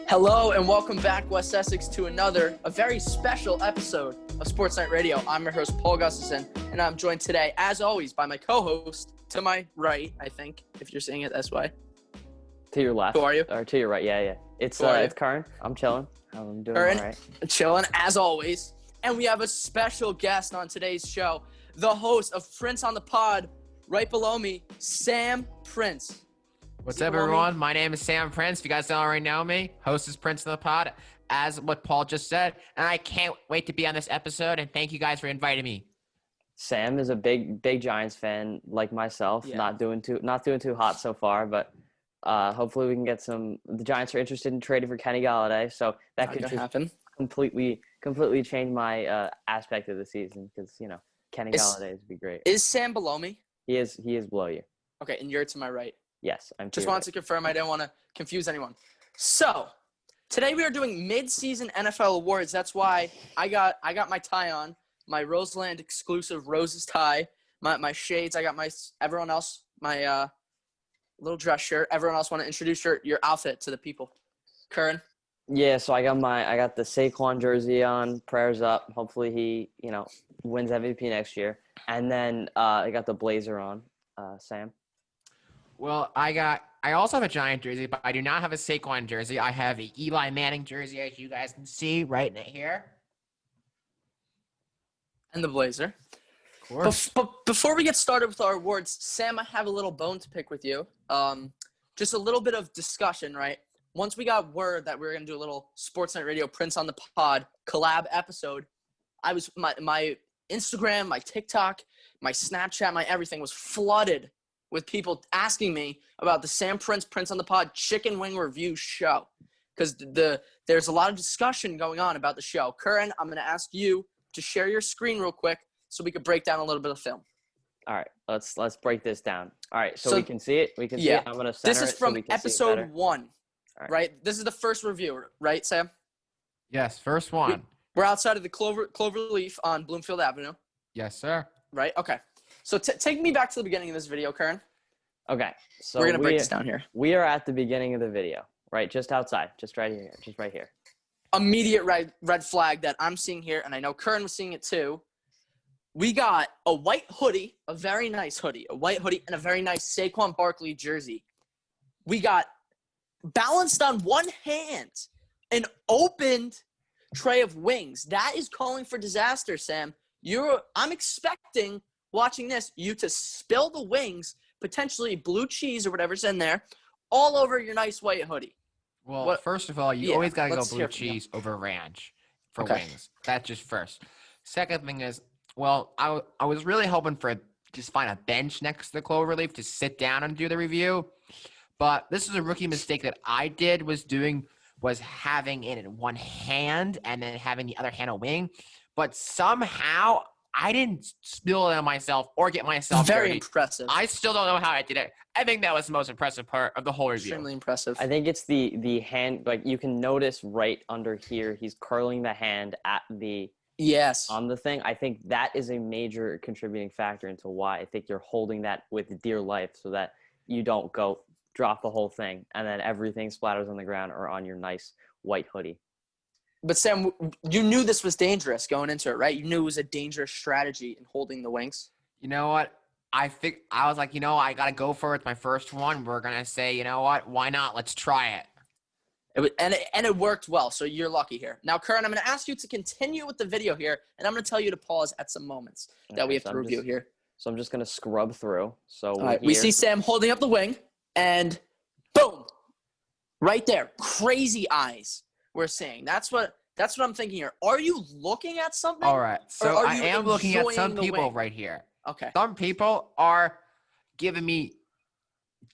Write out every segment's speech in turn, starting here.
Hello and welcome back, West Essex, to a very special episode of Sports Night Radio. I'm your host, Paul Gustafson, and I'm joined today, as always, by my co-host, to my right, I think, if you're seeing it this way. To your left. Who are you? Or to your right, yeah. It's Karan. I'm chilling. I'm doing all right. Chilling, as always. And we have a special guest on today's show, the host of Prince on the Pod, right below me, Sam Prince. What's up, everyone? My name is Sam Prince. If you guys don't already know me, host is Prince on the Pod, as what Paul just said. And I can't wait to be on this episode, and thank you guys for inviting me. Sam is a big Giants fan like myself. Yeah. Not doing too hot so far, but hopefully we can get some. The Giants are interested in trading for Kenny Golladay, so that could just happen. completely change my aspect of the season because Kenny Golladay would be great. Is Sam below me? He is below you. Okay, and you're to my right. Yes, I'm. Just wanted to confirm. I didn't want to confuse anyone. So today we are doing mid-season NFL awards. That's why I got my tie on, my Roseland exclusive Roses tie, my shades. I got everyone else my little dress shirt. Everyone else want to introduce your outfit to the people. Curran. Yeah, so I got the Saquon jersey on. Prayers up. Hopefully he wins MVP next year. And then I got the blazer on. Sam. Well, I also have a Giant jersey, but I do not have a Saquon jersey. I have a Eli Manning jersey, as you guys can see right in here. And the blazer. Of course. But before we get started with our awards, Sam, I have a little bone to pick with you. Just a little bit of discussion, right? Once we got word that we were going to do a little Sports Night Radio Prince on the Pod collab episode, my Instagram, my TikTok, my Snapchat, my everything was flooded with people asking me about the Sam Prince on the Pod chicken wing review show. Because there's a lot of discussion going on about the show. Curran, I'm going to ask you to share your screen real quick so we could break down a little bit of film. All right, let's break this down. All right, so we can see it. We can see it. I'm going to center it. This is from episode 1, right? This is the first review, right, Sam? Yes, first one. We're outside of the Cloverleaf on Bloomfield Avenue. Yes, sir. Right? Okay. So take me back to the beginning of this video, Curran. Okay, so we're going to break this down here. We are at the beginning of the video, right? Just outside, just right here. Immediate red flag that I'm seeing here, and I know Curran was seeing it too. We got a white hoodie, a very nice hoodie, a white hoodie, and a very nice Saquon Barkley jersey. We got, balanced on one hand, an opened tray of wings. That is calling for disaster, Sam. I'm expecting, watching this, you to spill the wings, potentially blue cheese or whatever's in there, all over your nice white hoodie. Well, first of all, you always got to go blue cheese over ranch for wings. That's just first. Second thing is, well, I was really hoping for just find a bench next to the Cloverleaf to sit down and do the review. But this is a rookie mistake that I did was having it in one hand and then having the other hand a wing. But somehow I didn't spill it on myself or get myself very dirty. Impressive. I still don't know how I did it. I think that was the most impressive part of the whole review. Extremely impressive. I think it's the hand, like you can notice right under here, he's curling the hand at the on the thing. I think that is a major contributing factor into why I think you're holding that with dear life so that you don't go drop the whole thing and then everything splatters on the ground or on your nice white hoodie. But Sam, you knew this was dangerous going into it, right? You knew it was a dangerous strategy in holding the wings. You know what? I was like, I got to go for it. It's my first one. We're going to say, you know what? Why not? Let's try it. And it worked well, so you're lucky here. Now, Curran, I'm going to ask you to continue with the video here, and I'm going to tell you to pause at some moments that we have to review here. So I'm just going to scrub through. So all right, we see Sam holding up the wing, and boom, right there, crazy eyes. We're seeing. That's what I'm thinking here. Are you looking at something? All right. So I am looking at some people wing? right here. Okay. Some people are giving me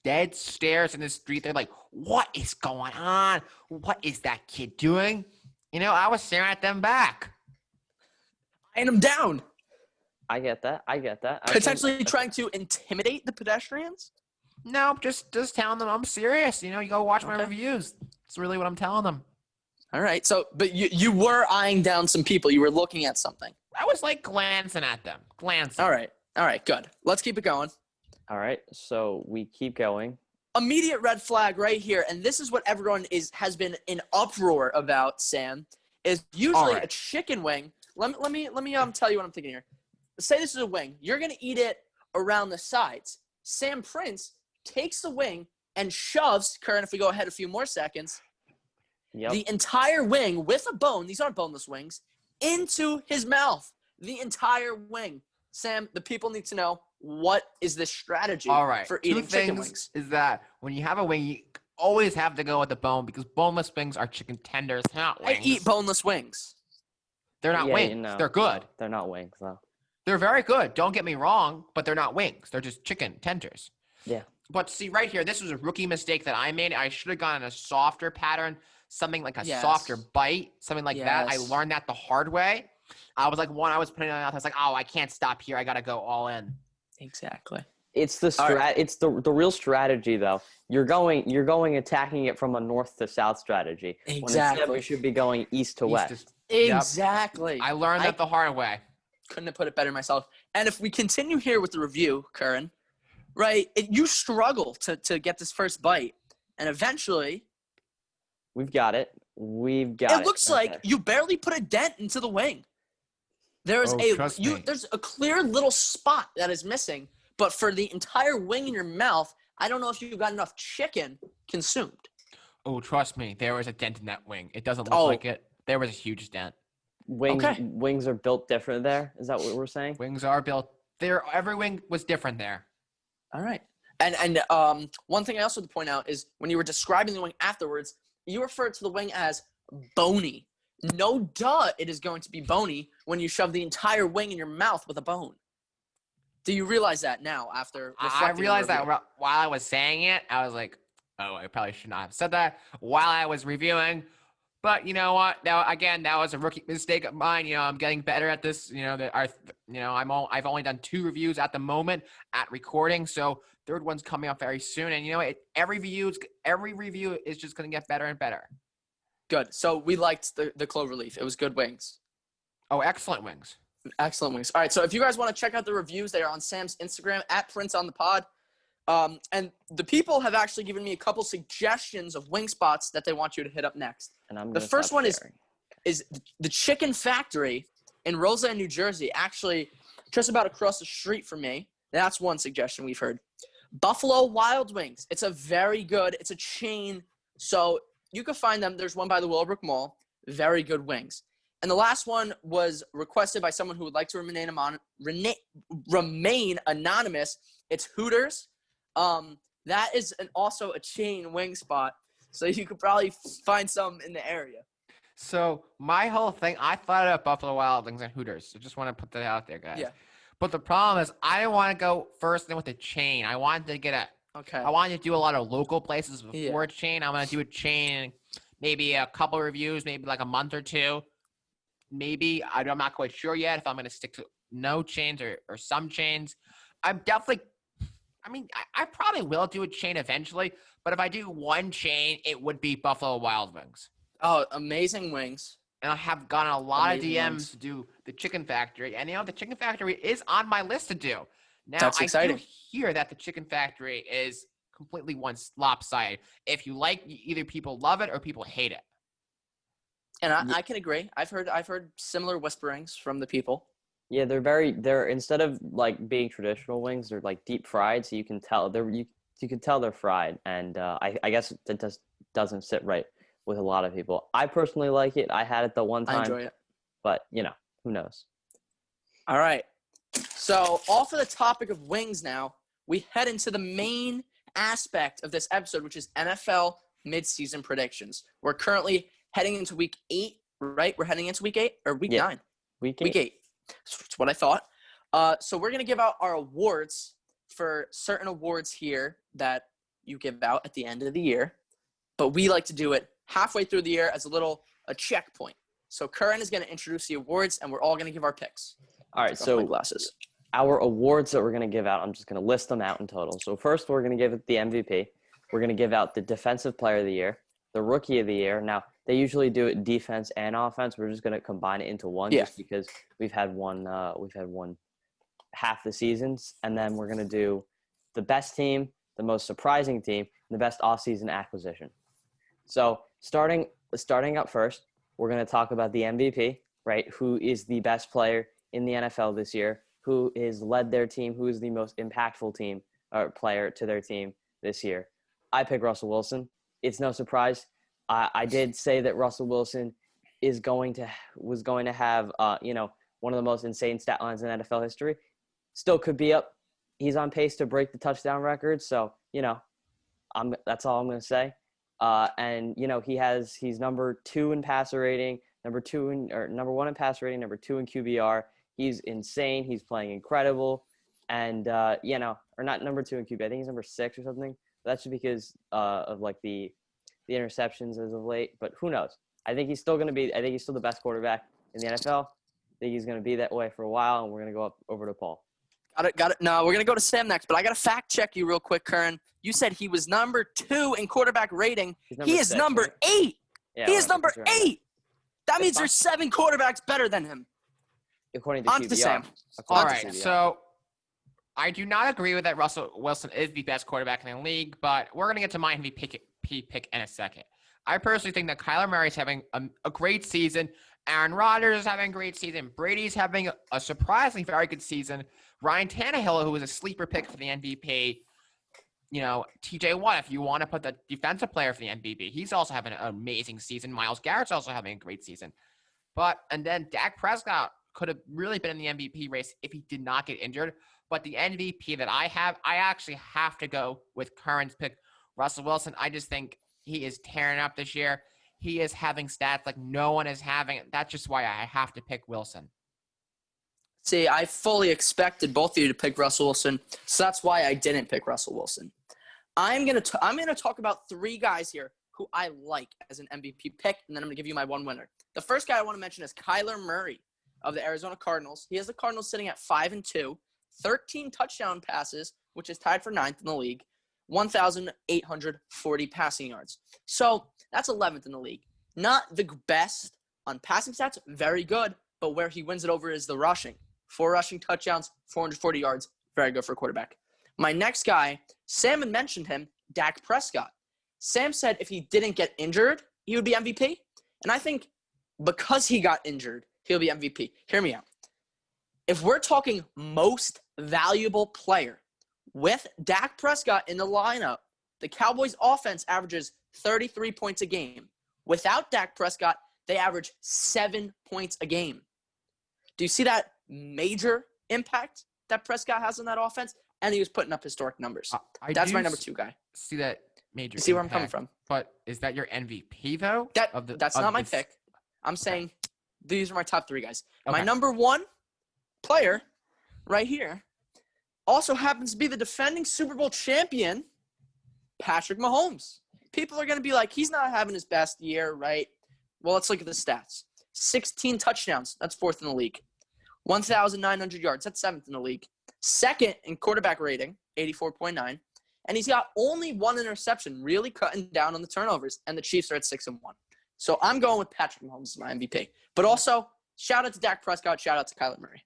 dead stares in the street. They're like, what is going on? What is that kid doing? I was staring at them back. Eyeing them down. I get that. Potentially trying to intimidate the pedestrians? No, just telling them I'm serious. You go watch my reviews. That's really what I'm telling them. All right. So, but you were eyeing down some people. You were looking at something. I was like glancing at them. Glancing. All right. Good. Let's keep it going. All right. So we keep going. immediate red flag right here, and this is what everyone has been in uproar about, Sam, is usually a chicken wing. Let me tell you what I'm thinking here. Say this is a wing. You're going to eat it around the sides. Sam Prince takes the wing and shoves, Curran, if we go ahead a few more seconds, the entire wing with a bone, these aren't boneless wings, into his mouth. The entire wing. Sam, the people need to know, what is the strategy for eating chicken wings? Is that when you have a wing, you always have to go with the bone because boneless wings are chicken tenders, not wings. I eat boneless wings. They're not wings. They're good. They're not wings, though. They're very good. Don't get me wrong, but they're not wings. They're just chicken tenders. Yeah. But see, right here, this was a rookie mistake that I made. I should have gone in a softer pattern, something like a softer bite, something like that. I learned that the hard way. I was like, I was putting it out. I was like, oh, I can't stop here. I got to go all in. Exactly. It's the It's the real strategy, though. You're going attacking it from a north to south strategy. Exactly. When we should be going east to west. Exactly. I learned that the hard way. Couldn't have put it better myself. And if we continue here with the review, Curran, right, you struggle to get this first bite, and eventually we've got it. It looks like you barely put a dent into the wing. There's there's a clear little spot that is missing, but for the entire wing in your mouth, I don't know if you've got enough chicken consumed. Oh, trust me, there was a dent in that wing. It doesn't look like it. There was a huge dent. Wings are built different there. Is that what we're saying? Wings are built there. Every wing was different there. All right. And one thing I also want to point out is when you were describing the wing afterwards, you referred to the wing as bony. No duh, it is going to be bony when you shove the entire wing in your mouth with a bone. Do you realize that now after reflecting? I realized that while I was saying it, I was like, oh, I probably should not have said that while I was reviewing. But you know what? Now again, that was a rookie mistake of mine. You know, I'm getting better at this. You know, I've only done 2 reviews at the moment at recording, so third one's coming up very soon. And you know, every review is just going to get better and better. Good. So we liked the cloverleaf. It was good wings. Oh, excellent wings. Excellent wings. All right. So if you guys want to check out the reviews, they are on Sam's Instagram at PrinceOnThePod. And the people have actually given me a couple suggestions of wing spots that they want you to hit up next. And the first one is the Chicken Factory in Roseland, New Jersey, actually just about across the street from me. That's one suggestion we've heard. Buffalo Wild Wings. It's a chain. So you can find them. There's one by the Willowbrook Mall. Very good wings. And the last one was requested by someone who would like to remain anonymous. It's Hooters. That is also a chain wing spot, so you could probably find some in the area. So my whole thing, I thought about Buffalo Wild Wings and Hooters. So just want to put that out there, guys. Yeah. But the problem is, I didn't want to go first in with a chain. I wanted to get I wanted to do a lot of local places before a chain. I'm gonna do a chain, maybe a couple of reviews, maybe like a month or 2. Maybe I'm not quite sure yet if I'm gonna stick to no chains or some chains. I'm definitely. I probably will do a chain eventually, but if I do one chain, it would be Buffalo Wild Wings. Oh, amazing wings. And I have gotten a lot of DMs to do the Chicken Factory. And, the Chicken Factory is on my list to do. Now, that's exciting. I do hear that the Chicken Factory is completely lopsided. If you like, either people love it or people hate it. And I can agree. I've heard similar whisperings from the people. Yeah, they're instead of like being traditional wings, they're like deep fried, so you can tell you can tell they're fried, and I guess it just doesn't sit right with a lot of people. I personally like it. I had it the one time. I enjoy it. But who knows? All right. So off of the topic of wings now, we head into the main aspect of this episode, which is NFL midseason predictions. We're currently heading into week 8, right? We're heading into week 8 or week 9? Week 8. That's what I thought. So we're going to give out our awards for certain awards here that you give out at the end of the year. But we like to do it halfway through the year as a checkpoint. So Curran is going to introduce the awards, and we're all going to give our picks. All right, so our awards that we're going to give out, I'm just going to list them out in total. So first, we're going to give it the MVP. We're going to give out the Defensive Player of the Year, the Rookie of the Year. Now, they usually do it defense and offense. We're just going to combine it into one just because we've had one half the seasons. And then we're going to do the best team, the most surprising team, and the best offseason acquisition. So starting up first, we're going to talk about the MVP, right? Who is the best player in the NFL this year? Who has led their team? Who is the most impactful team or player to their team this year? I pick Russell Wilson. It's no surprise. I did say that Russell Wilson was going to have one of the most insane stat lines in NFL history. Still could be up. He's on pace to break the touchdown record. So that's all I'm going to say. And he's number 2 in passer rating, number 1 in passer rating, number 2 in QBR. He's insane. He's playing incredible. And, or not number 2 in QB. I think he's number 6 or something. That's just because of like the interceptions as of late. But who knows? I think he's still the best quarterback in the NFL. I think he's going to be that way for a while. And we're going to go over to Paul. Got it. No, we're going to go to Sam next. But I got to fact check you real quick, Curran. You said he was number 2 in quarterback rating. He is number 8. Yeah, he is number 8. That means there's 7 quarterbacks better than him. According to QBR. On to Sam. All right, so I do not agree with that Russell Wilson is the best quarterback in the league, but we're going to get to my MVP pick in a second. I personally think that Kyler Murray's having a great season. Aaron Rodgers is having a great season. Brady's having a surprisingly very good season. Ryan Tannehill, who was a sleeper pick for the MVP. TJ Watt, if you want to put the defensive player for the MVP, he's also having an amazing season. Myles Garrett's also having a great season. And then Dak Prescott could have really been in the MVP race if he did not get injured. But the MVP that I actually have to go with Curran's pick, Russell Wilson. I just think he is tearing up this year. He is having stats like no one is having. That's just why I have to pick Wilson. See, I fully expected both of you to pick Russell Wilson, so that's why I didn't pick Russell Wilson. I'm gonna talk about 3 guys here who I like as an MVP pick, and then I'm gonna give you my one winner. The first guy I want to mention is Kyler Murray of the Arizona Cardinals. He has the Cardinals sitting at 5-2, 13 touchdown passes, which is tied for 9th in the league, 1,840 passing yards. So that's 11th in the league. Not the best on passing stats, very good, but where he wins it over is the rushing. 4 rushing touchdowns, 440 yards, very good for a quarterback. My next guy, Sam had mentioned him, Dak Prescott. Sam said if he didn't get injured, he would be MVP. And I think because he got injured, he'll be MVP. Hear me out. If we're talking most valuable player, with Dak Prescott in the lineup, the Cowboys offense averages 33 points a game. Without Dak Prescott, they average 7 points a game. Do you see that major impact that Prescott has on that offense? And he was putting up historic numbers. That's my number 2 guy. See that major You see where I'm impact, coming from? But is that your MVP, though? That's not my pick. I'm saying these are my top 3 guys. Okay. My number 1 player right here also happens to be the defending Super Bowl champion, Patrick Mahomes. People are going to be like, he's not having his best year, right? Well, let's look at the stats. 16 touchdowns. That's 4th in the league. 1,900 yards. That's 7th in the league. 2nd in quarterback rating, 84.9. And he's got only 1 interception, really cutting down on the turnovers. And the Chiefs are at 6-1. So I'm going with Patrick Mahomes as my MVP. But also, shout out to Dak Prescott. Shout out to Kyler Murray.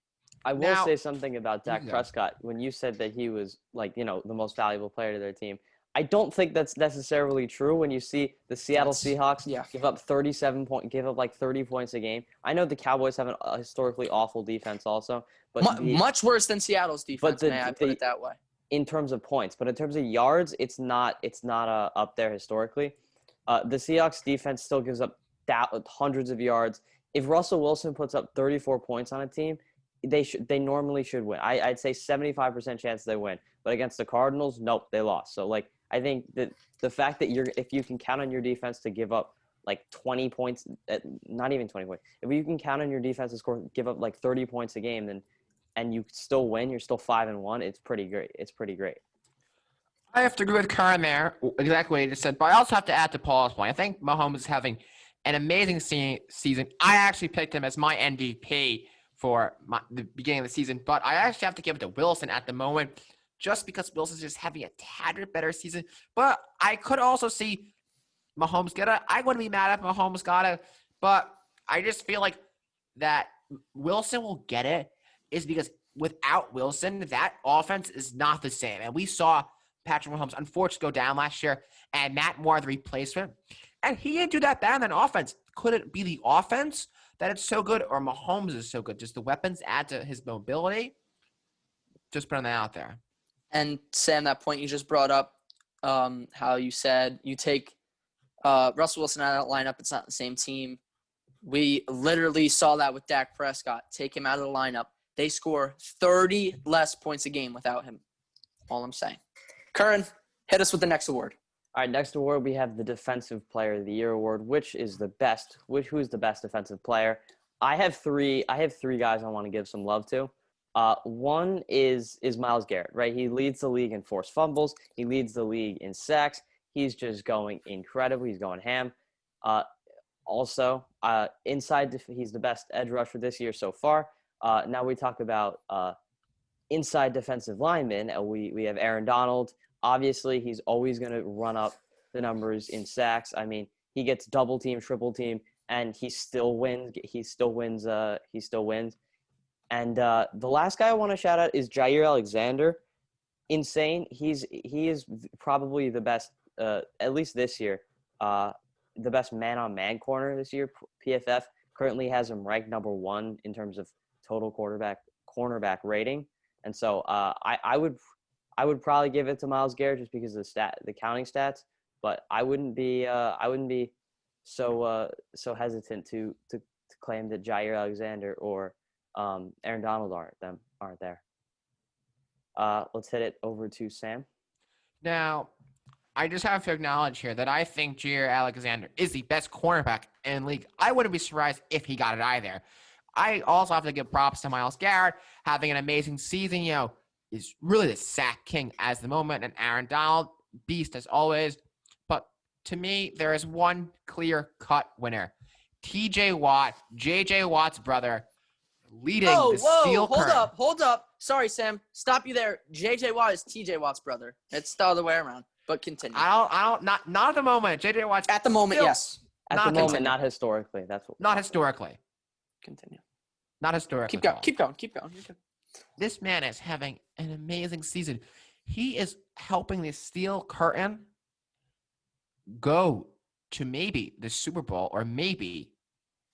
I will say something about Dak Prescott. When you said that he was the most valuable player to their team, I don't think that's necessarily true when you see the Seattle Seahawks give up 30 points a game. I know the Cowboys have a historically awful defense also, but much worse than Seattle's defense. I put it that way. In terms of points, but in terms of yards, it's not up there historically. The Seahawks defense still gives up hundreds of yards. If Russell Wilson puts up 34 points on a team, they normally should win. I'd say 75% chance they win. But against the Cardinals, nope, they lost. So I think that the fact that if you can count on your defense to give up 20 points, not even 20 points, if you can count on your defense to give up 30 points a game, then and you still win, you're still 5-1. It's pretty great. It's pretty great. I have to agree with Curran there, exactly what he just said. But I also have to add to Paul's point. I think Mahomes is having an amazing season. I actually picked him as my MVP for the beginning of the season, but I actually have to give it to Wilson at the moment, just because Wilson's just having a tad bit better season. But I could also see Mahomes get it. I wouldn't be mad if Mahomes got it, but I just feel like that Wilson will get it is because without Wilson, that offense is not the same. And we saw Patrick Mahomes unfortunately go down last year, and Matt Moore the replacement. And he didn't do that bad on offense. Could it be the offense that it's so good, or Mahomes is so good? Just the weapons add to his mobility? Just putting that out there. And Sam, that point you just brought up, how you said you take Russell Wilson out of that lineup, it's not the same team. We literally saw that with Dak Prescott. Take him out of the lineup. They score 30 less points a game without him. All I'm saying. Curran, hit us with the next award. All right, next award, we have the Defensive Player of the Year award. Who is the best defensive player? I have three guys I want to give some love to. One is Myles Garrett, right? He leads the league in forced fumbles. He leads the league in sacks. He's just going incredible. He's going ham. Also, inside, he's the best edge rusher this year so far. Now we talk about inside defensive linemen. We have Aaron Donald. Obviously, he's always going to run up the numbers in sacks. I mean, he gets double team, triple team, and he still wins. He still wins. And the last guy I want to shout out is Jaire Alexander. Insane. He is probably the best, at least this year, the best man-on-man corner this year. PFF currently has him ranked number 1 in terms of total cornerback rating. And so I would probably give it to Myles Garrett just because of the counting stats, but I wouldn't be so hesitant to claim that Jaire Alexander or Aaron Donald aren't there. Let's hit it over to Sam. Now, I just have to acknowledge here that I think Jaire Alexander is the best cornerback in the league. I wouldn't be surprised if he got it either. I also have to give props to Myles Garrett having an amazing season. Is really the sack king as the moment, and Aaron Donald, beast as always. But to me, there is one clear-cut winner. T.J. Watt, J.J. Watt's brother, leading the steel curtain. Hold up. Sorry, Sam. Stop you there. J.J. Watt is T.J. Watt's brother. It's the other way around, but continue. Not at the moment. J.J. Watt's at the moment, yes. At the moment, not historically. Not historically. Continue. Not historically. Keep going. This man is having an amazing season. He is helping the steel curtain go to maybe the Super Bowl or maybe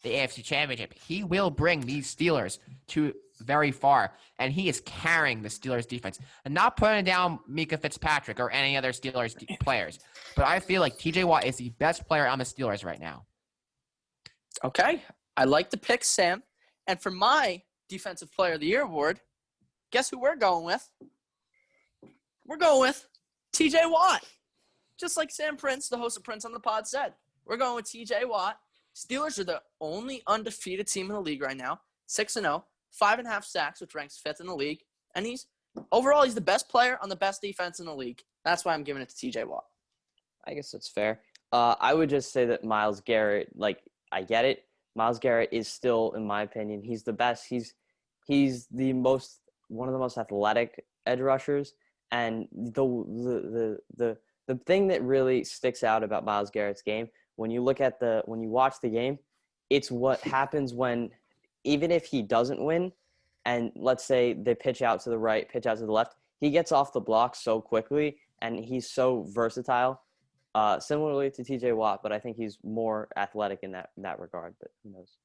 the AFC Championship. He will bring these Steelers to very far, and he is carrying the Steelers defense. And not putting down Mika Fitzpatrick or any other Steelers players, but I feel like TJ Watt is the best player on the Steelers right now. Okay. I like the pick, Sam. And for my Defensive Player of the Year award, guess who we're going with? We're going with TJ Watt. Just like Sam Prince, the host of Prince on the Pod, said. We're going with TJ Watt. Steelers are the only undefeated team in the league right now. 6-0, 5.5 sacks, which ranks 5th in the league. And he's the best player on the best defense in the league. That's why I'm giving it to TJ Watt. I guess that's fair. I would just say that Myles Garrett, I get it. Myles Garrett is still, in my opinion, he's the best. He's one of the most athletic edge rushers, and the thing that really sticks out about Myles Garrett's game, when you watch the game, it's what happens when, even if he doesn't win, and let's say they pitch out to the right, pitch out to the left, he gets off the block so quickly, and he's so versatile. Similarly to TJ Watt, but I think he's more athletic in that regard, but who knows.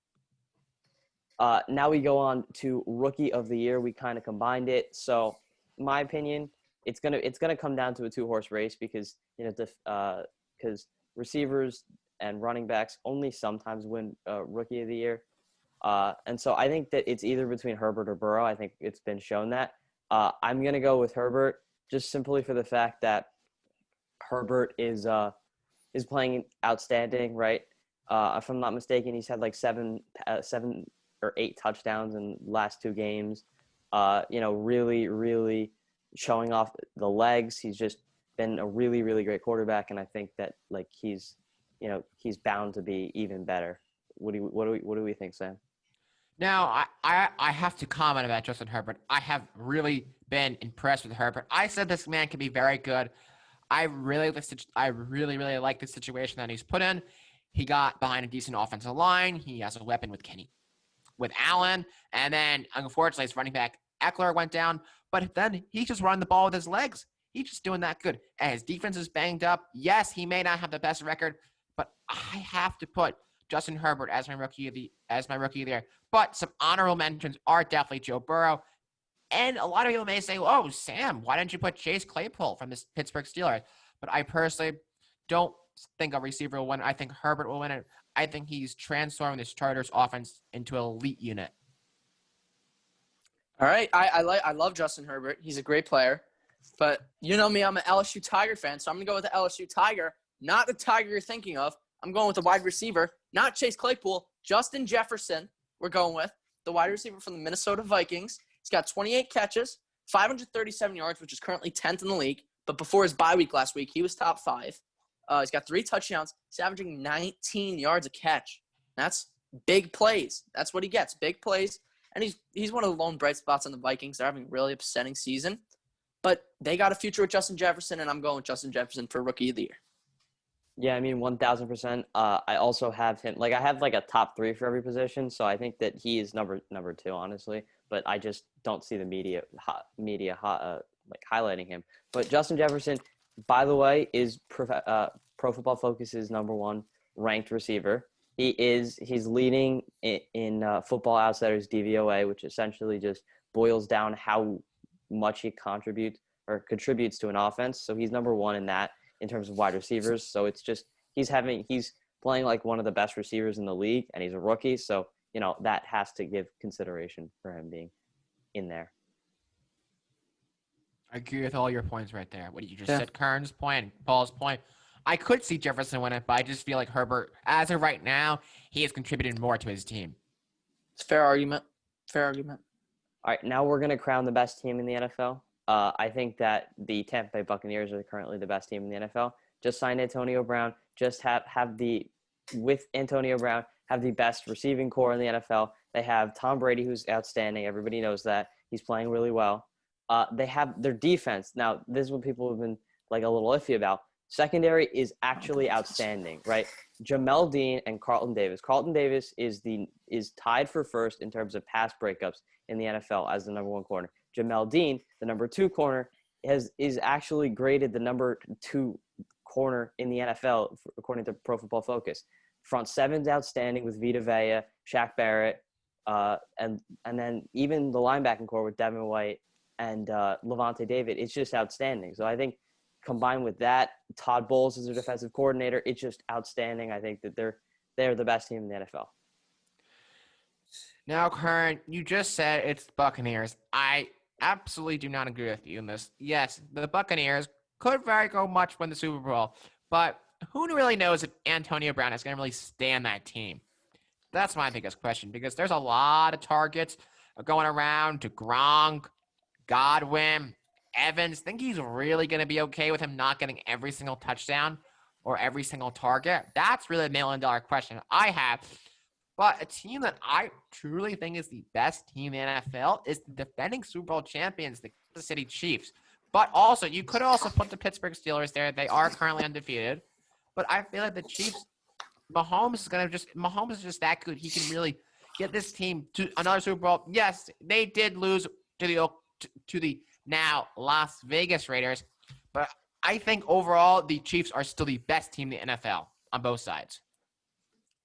Now we go on to Rookie of the Year. We kind of combined it. So, in my opinion, it's gonna come down to a 2-horse race because because receivers and running backs only sometimes win Rookie of the Year. And so I think that it's either between Herbert or Burrow. I think it's been shown that. I'm gonna go with Herbert just simply for the fact that Herbert is playing outstanding, right? If I'm not mistaken, he's had 7 or 8 touchdowns in the last 2 games. Really, really showing off the legs. He's just been a really, really great quarterback, and I think that he's bound to be even better. What do we think, Sam? Now, I have to comment about Justin Herbert. I have really been impressed with Herbert. I said this man can be very good. I really like the situation that he's put in. He got behind a decent offensive line. He has a weapon with Allen, and then unfortunately his running back Eckler went down. But then he just run the ball with his legs. He's just doing that good. And his defense is banged up. Yes, he may not have the best record, but I have to put Justin Herbert as my rookie of the year. But some honorable mentions are definitely Joe Burrow. And a lot of people may say, oh, Sam, why didn't you put Chase Claypool from the Pittsburgh Steelers? But I personally don't think a receiver will win. I think Herbert will win it. I think he's transforming this Chargers offense into an elite unit. All right. I love Justin Herbert. He's a great player. But you know me, I'm an LSU Tiger fan, so I'm going to go with the LSU Tiger, not the Tiger you're thinking of. I'm going with the wide receiver, not Chase Claypool, Justin Jefferson we're going with, the wide receiver from the Minnesota Vikings. He's got 28 catches, 537 yards, which is currently 10th in the league. But before his bye week last week, he was top 5. He's got 3 touchdowns. He's averaging 19 yards a catch. That's big plays. That's what he gets, big plays. And he's one of the lone bright spots on the Vikings. They're having a really upsetting season. But they got a future with Justin Jefferson, and I'm going with Justin Jefferson for Rookie of the Year. Yeah, I mean, 1,000%. I also have him. Like, I have like a top 3 for every position, so I think that he is number 2, honestly. But I just don't see the media highlighting him. But Justin Jefferson, by the way, is Pro Football Focus's number 1 ranked receiver. He's leading in Football Outsiders DVOA, which essentially just boils down how much he contributes to an offense. So he's number 1 in that in terms of wide receivers. So it's just he's playing like one of the best receivers in the league, and he's a rookie. So, you know, that has to give consideration for him being in there. I agree with all your points right there. What you just said, Kern's point, Paul's point. I could see Jefferson win it, but I just feel like Herbert, as of right now, he has contributed more to his team. It's a fair argument. Fair argument. All right, now we're going to crown the best team in the NFL. I think that the Tampa Bay Buccaneers are currently the best team in the NFL. Just signed Antonio Brown. Just with Antonio Brown, have the best receiving core in the NFL. They have Tom Brady, who's outstanding. Everybody knows that. He's playing really well. They have their defense. Now, this is what people have been like a little iffy about. Secondary is actually outstanding, right? Jamel Dean and Carlton Davis. Carlton Davis is tied for first in terms of pass breakups in the NFL as the number 1 corner. Jamel Dean, the number 2 corner, is actually graded the number 2 corner in the NFL according to Pro Football Focus. Front seven's outstanding with Vita Vea, Shaq Barrett, and then even the linebacking core with Devin White and Levante David. It's just outstanding. So I think combined with that, Todd Bowles is their defensive coordinator. It's just outstanding. I think that they're the best team in the NFL. Now, Kern, you just said it's the Buccaneers. I absolutely do not agree with you in this. Yes, the Buccaneers could very much win the Super Bowl, but who really knows if Antonio Brown is going to really stand that team? That's my biggest question, because there's a lot of targets going around to Gronk, Godwin, Evans. Think he's really going to be okay with him not getting every single touchdown or every single target? That's really the million-dollar question I have. But a team that I truly think is the best team in the NFL is the defending Super Bowl champions, the Kansas City Chiefs. But also, you could also put the Pittsburgh Steelers there. They are currently undefeated. But I feel like the Chiefs, Mahomes is just that good. He can really get this team to another Super Bowl. Yes, they did lose to the now Las Vegas Raiders. But I think overall, the Chiefs are still the best team in the NFL on both sides.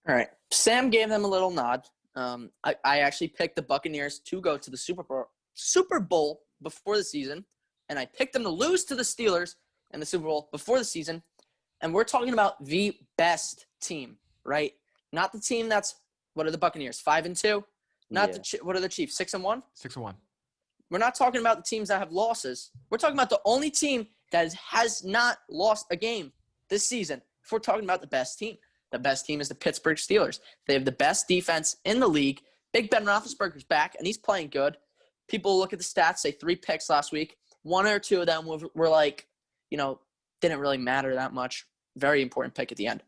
All right. Sam gave them a little nod. I actually picked the Buccaneers to go to the Super Bowl before the season, and I picked them to lose to the Steelers in the Super Bowl before the season. And we're talking about the best team, right? Not the team that's – what are the Buccaneers, 5-2? What are the Chiefs, 6-1? 6-1. We're not talking about the teams that have losses. We're talking about the only team that has not lost a game this season. If we're talking about the best team. The best team is the Pittsburgh Steelers. They have the best defense in the league. Big Ben Roethlisberger's back, and he's playing good. People look at the stats, say 3 picks last week. 1 or 2 of them were like, didn't really matter that much. Very important pick at the end.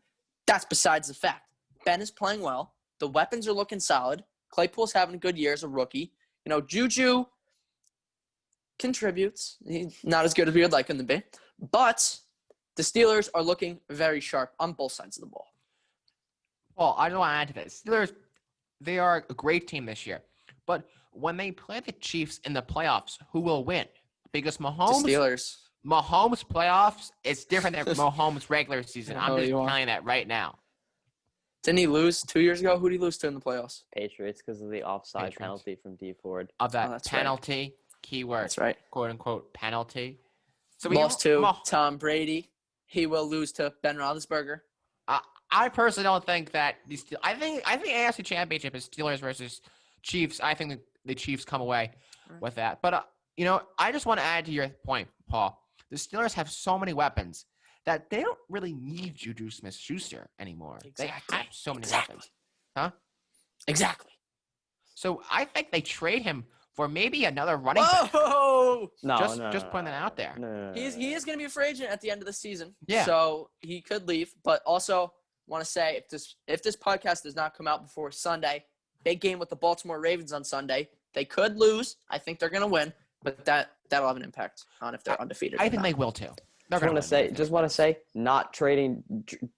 That's besides the fact. Ben is playing well. The weapons are looking solid. Claypool's having a good year as a rookie. Juju contributes. He's not as good as we would like him to be. But the Steelers are looking very sharp on both sides of the ball. Well, I don't want to add to this. Steelers, they are a great team this year. But when they play the Chiefs in the playoffs, who will win? Because Mahomes, the Steelers. Mahomes playoffs is different than Mahomes regular season. I'm just you telling you that right now. Didn't he lose 2 years ago? Who did he lose to in the playoffs? Patriots because of the offside penalty from Dee Ford. Of that penalty, right. Keyword. That's right. Quote unquote penalty. So we lost to Tom Brady. He will lose to Ben Roethlisberger. I personally don't think that these. I think AFC Championship is Steelers versus Chiefs. I think the Chiefs come away with that. But I just want to add to your point, Paul. The Steelers have so many weapons that they don't really need Juju Smith-Schuster anymore. Exactly. They have so many weapons. Huh? Exactly. So I think they trade him for maybe another running back. Whoa! Just putting that out there. No. He is going to be a free agent at the end of the season. Yeah. So he could leave. But also want to say if this podcast does not come out before Sunday, big game with the Baltimore Ravens on Sunday. They could lose. I think they're going to win, but that'll have an impact on if they're undefeated. I think they will too. Just want to say, not trading.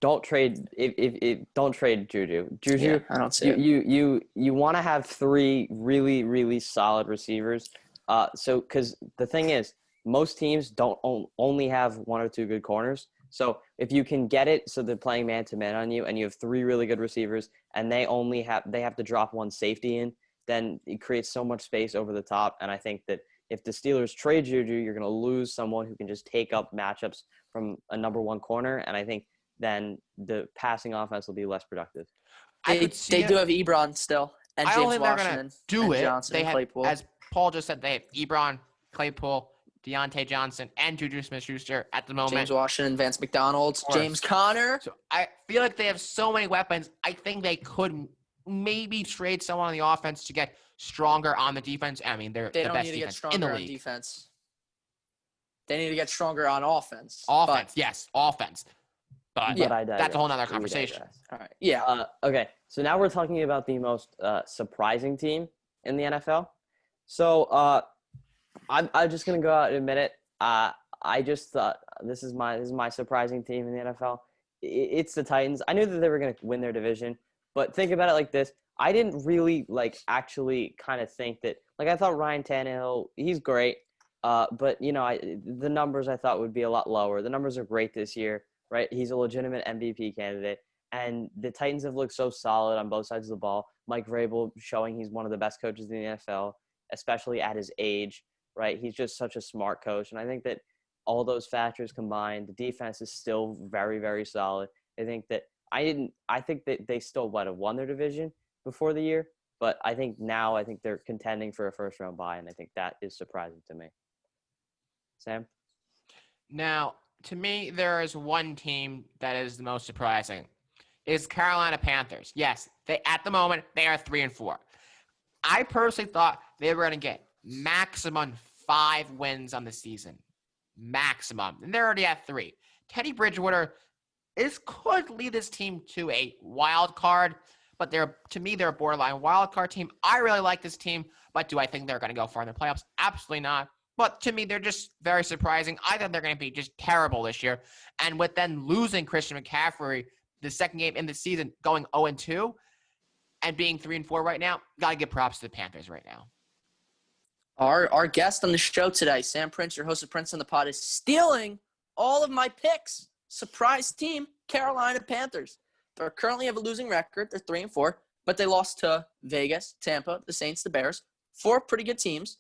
Don't trade. Don't trade Juju. Yeah, I don't see it. You want to have 3 really, really solid receivers. Because the thing is, most teams don't only have 1 or 2 good corners. So if you can get it, so they're playing man to man on you, and you have 3 really good receivers, and they have to drop 1 safety in, then it creates so much space over the top. And I think that if the Steelers trade Juju, you're going to lose someone who can just take up matchups from a number 1 corner, and I think then the passing offense will be less productive. They do have Ebron still, and James Washington. They're going to do it. Johnson they and have, Claypool. as Paul just said, they have Ebron, Claypool, Deontay Johnson, and Juju Smith-Schuster at the moment. James Washington, Vance McDonald, James Conner. So I feel like they have so many weapons. I think they could maybe trade someone on the offense to get stronger on the defense. I mean, they're the best defense in the league. Defense. They need to get stronger on offense. Offense. But that's a whole nother conversation. All right. Yeah. Okay. So now we're talking about the most surprising team in the NFL. So I'm just gonna go out and admit it. I just thought this is my surprising team in the NFL. It's the Titans. I knew that they were gonna win their division, but think about it like this. I didn't really actually kind of think that I thought Ryan Tannehill, he's great, but the numbers I thought would be a lot lower. The numbers are great this year, right? He's a legitimate MVP candidate, and the Titans have looked so solid on both sides of the ball. Mike Vrabel showing he's one of the best coaches in the NFL, especially at his age, right? He's just such a smart coach, and I think that all those factors combined, the defense is still very, very solid. I think that they still might have won their division before the year, but I think they're contending for a first-round bye, and I think that is surprising to me. Sam? Now, to me, there is one team that is the most surprising. It's Carolina Panthers. Yes, at the moment, they are 3-4. I personally thought they were going to get maximum 5 wins on the season. Maximum. And they're already at 3. Teddy Bridgewater could lead this team to a wild card, but they're a borderline wild card team. I really like this team, but do I think they're going to go far in the playoffs? Absolutely not. But to me, they're just very surprising. I think they're going to be just terrible this year. And with then losing Christian McCaffrey, the second game in the season, going 0-2, and being 3-4 right now, got to give props to the Panthers right now. Our guest on the show today, Sam Prince, your host of Prince on the Pod, is stealing all of my picks. Surprise team, Carolina Panthers. They currently have a losing record. They're 3-4, but they lost to Vegas, Tampa, the Saints, the Bears. 4 pretty good teams.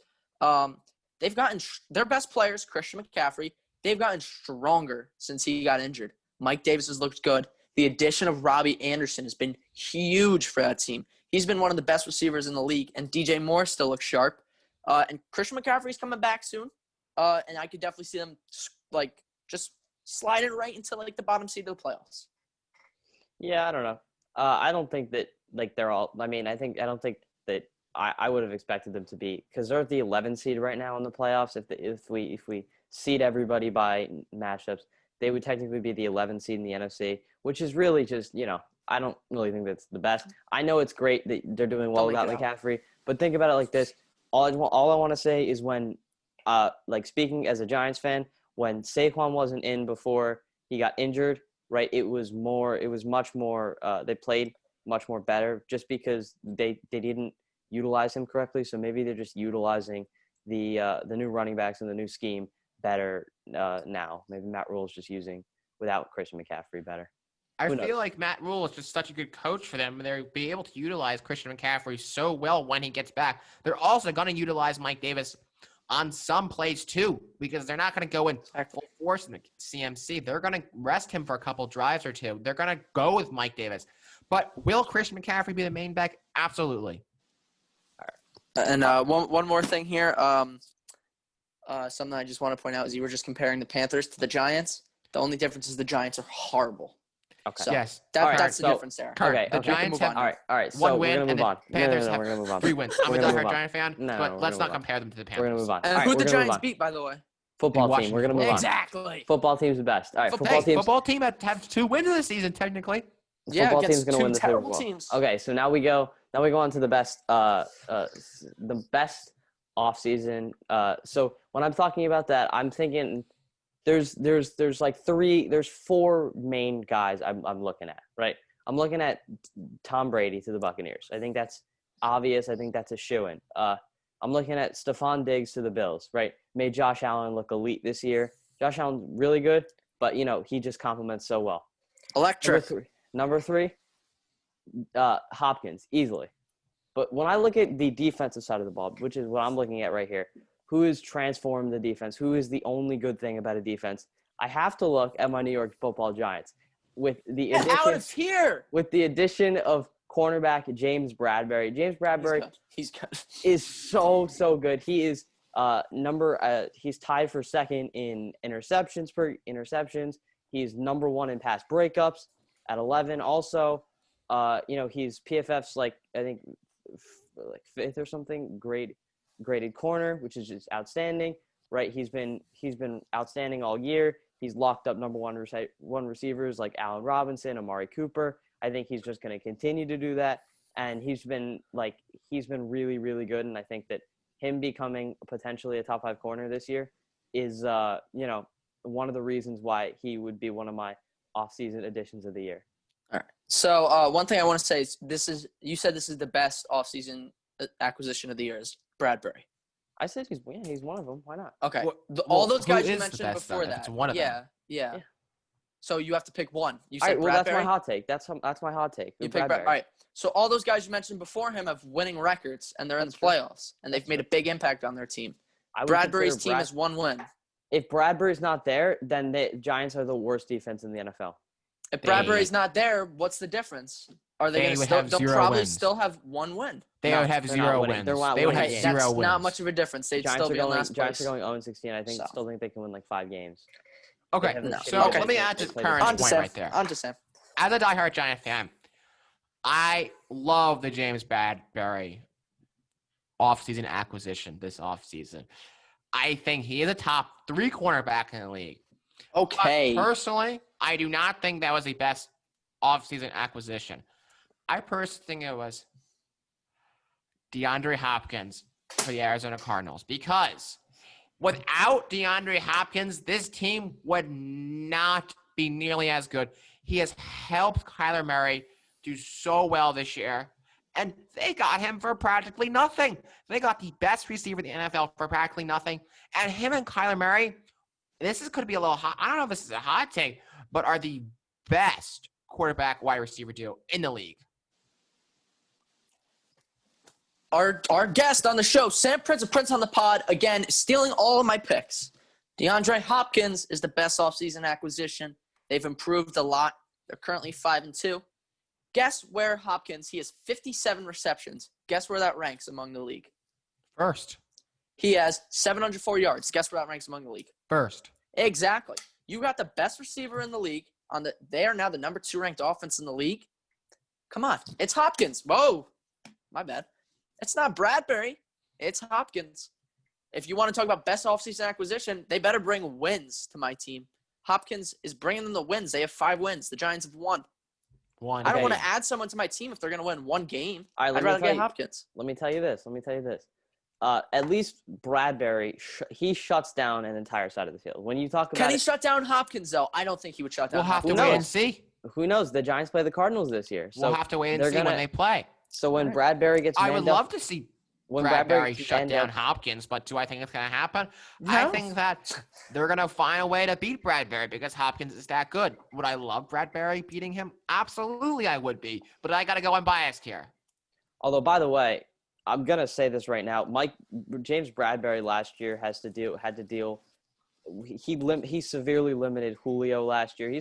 They've gotten their best players, Christian McCaffrey. They've gotten stronger since he got injured. Mike Davis has looked good. The addition of Robbie Anderson has been huge for that team. He's been one of the best receivers in the league, and DJ Moore still looks sharp. And Christian McCaffrey's coming back soon. And I could definitely see them just sliding right into the bottom seed of the playoffs. Yeah, I don't know. I don't think that they're all. I mean, I don't think that I would have expected them to be, because they're at the 11 seed right now in the playoffs. If we seed everybody by matchups, they would technically be the 11 seed in the NFC, which is really just I don't really think that's the best. I know it's great that they're doing well without McCaffrey, but think about it like this. All I want to say is when, speaking as a Giants fan, when Saquon wasn't in before he got injured, right? It was much more. They played much more better just because they didn't utilize him correctly. So maybe they're just utilizing the new running backs and the new scheme better now. Maybe Matt Rule is just using without Christian McCaffrey better. I feel like Matt Rule is just such a good coach for them, and they'll be able to utilize Christian McCaffrey so well when he gets back. They're also going to utilize Mike Davis on some plays too, because they're not going to go in full force in the CMC. They're going to rest him for a couple drives or two. They're going to go with Mike Davis. But will Christian McCaffrey be the main back? Absolutely. And one more thing here. Something I just want to point out is you were just comparing the Panthers to the Giants. The only difference is the Giants are horrible. Okay. So yes. That's the difference there. Okay. The Giants have all right. So one win, we're and gonna the Panthers we're gonna move on. 3 wins. I'm a diehard Giant fan, but let's not move on. compare them to the Panthers. We're gonna move on. And who the Giants beat, by the way? Football team. We're gonna move on. Exactly. Football team's the best. All right. Football team have 2 wins this season technically. Football team's gonna win the Super Bowl. Teams. Okay. So now we go on to the best offseason. So when I'm talking about that, I'm thinking there's 4 main guys I'm looking at, right? I'm looking at Tom Brady to the Buccaneers. I think that's obvious. I think that's a shoo-in. I'm looking at Stephon Diggs to the Bills, right? Made Josh Allen look elite this year. Josh Allen's really good, but, he just complements so well. Electric. Number three, Hopkins, easily. But when I look at the defensive side of the ball, which is what I'm looking at right here, who has transformed the defense? Who is the only good thing about a defense? I have to look at my New York Football Giants. With the addition of cornerback James Bradberry. James Bradberry he's good. is so good. He is he's tied for second in interceptions. He's number 1 in pass breakups at 11. Also, he's PFF's I think 5th or something graded corner, which is just outstanding. Right? He's been outstanding all year. He's locked up number 1 receivers like Allen Robinson, Amari Cooper. I think he's just going to continue to do that. And he's been really, really good. And I think that him becoming potentially a top 5 corner this year is, one of the reasons why he would be one of my off-season additions of the year. All right. So one thing I want to say is you said this is the best off-season acquisition of the year is Bradberry. I said he's one of them. Why not? Okay. All those guys you mentioned before that. It's one of them. Yeah. So you have to pick one. You said all right, well, Bradberry. that's my hot take. That's my hot take. You pick Bradberry. All right. So all those guys you mentioned before him have winning records, and they're in the playoffs, and they've made a big impact on their team. Bradberry's team is 1 win. If Bradberry's not there, then the Giants are the worst defense in the NFL. If Bradberry's not there, what's the difference? Are they going to still? They'll probably still have 1 win. They would have 0 wins. They would have 0 That's wins. not much of a difference. They'd still be in last place. Giants are going 0-16. I still think they can win 5 games. Okay, let me add to Karen's point right there. On to Sam. As a diehard Giant fan, I love the James Bradberry offseason acquisition this offseason. I think he is a top 3 cornerback in the league. Okay. But personally, I do not think that was the best offseason acquisition. I personally think it was DeAndre Hopkins for the Arizona Cardinals, because without DeAndre Hopkins, this team would not be nearly as good. He has helped Kyler Murray do so well this year, and they got him for practically nothing. They got the best receiver in the NFL for practically nothing, and him and Kyler Murray, could be a little hot. I don't know if this is a hot take, but are the best quarterback wide receiver duo in the league. Our guest on the show, Sam Prince of Prince on the Pod, again, stealing all of my picks. DeAndre Hopkins is the best offseason acquisition. They've improved a lot. They're currently 5-2. Guess where Hopkins, he has 57 receptions. Guess where that ranks among the league? First. He has 704 yards. Guess where that ranks among the league? First. Exactly. You got the best receiver in the league. They are now the number 2 ranked offense in the league. Come on. It's Hopkins. Whoa. My bad. It's not Bradberry. It's Hopkins. If you want to talk about best offseason acquisition, they better bring wins to my team. Hopkins is bringing them the wins. They have 5 wins. The Giants have 1. I don't want to add someone to my team if they're going to win 1 game. I'd rather get Hopkins. Let me tell you this. At least Bradberry, he shuts down an entire side of the field. When you talk about Can he shut down Hopkins, though? I don't think he would shut down Hopkins. Hopkins. We'll have to wait and see. Who knows? The Giants play the Cardinals this year. So we'll have to wait and see when they play. So when Bradberry gets I would love to see Bradbury shut down Hopkins, but do I think it's going to happen? No. I think that they're going to find a way to beat Bradbury because Hopkins is that good. Would I love Bradbury beating him? Absolutely, I would be. But I got to go unbiased here. Although, by the way, I'm going to say this right now. James Bradbury last year had to deal. He severely limited Julio last year.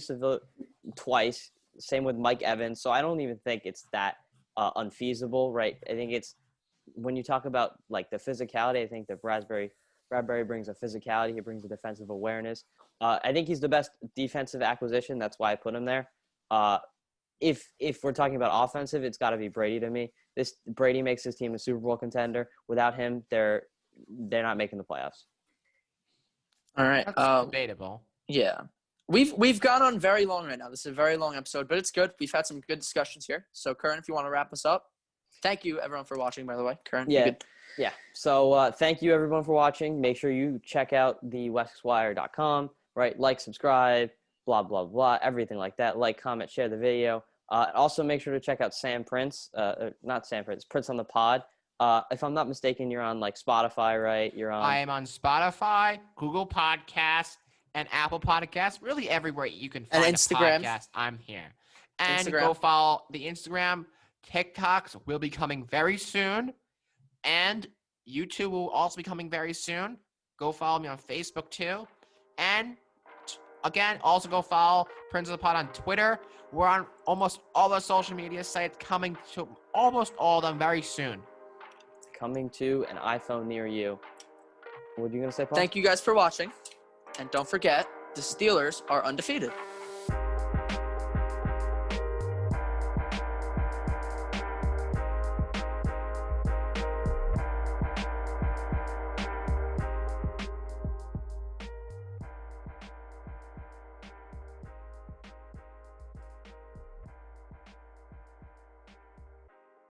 Twice. Same with Mike Evans. So I don't even think it's that unfeasible, right? I think it's when you talk about like the physicality. I think that Bradbury brings a physicality. He brings a defensive awareness. I think he's the best defensive acquisition. That's why I put him there. If we're talking about offensive, it's got to be Brady to me. Brady makes his team a Super Bowl contender. Without him, they're not making the playoffs. All right, that's debatable. Yeah, we've gone on very long right now. This is a very long episode, but it's good. We've had some good discussions here. So, Curran, if you want to wrap us up, thank you everyone for watching. By the way, Curran. Yeah. So, thank you everyone for watching. Make sure you check out the WesseXWire.com. Right, like, subscribe, blah blah blah, everything like that. Like, comment, share the video. Also, make sure to check out Prince on the Pod. If I'm not mistaken, you're on like Spotify, right? I am on Spotify, Google Podcasts, and Apple Podcasts. Really everywhere you can find and Instagram. A podcast, I'm here. And go follow the Instagram. TikToks will be coming very soon. And YouTube will also be coming very soon. Go follow me on Facebook too. And again, also go follow Prince of the Pod on Twitter. We're on almost all the social media sites, coming to almost all of them very soon. Coming to an iPhone near you. What are you going to say, Paul? Thank you guys for watching. And don't forget, the Steelers are undefeated.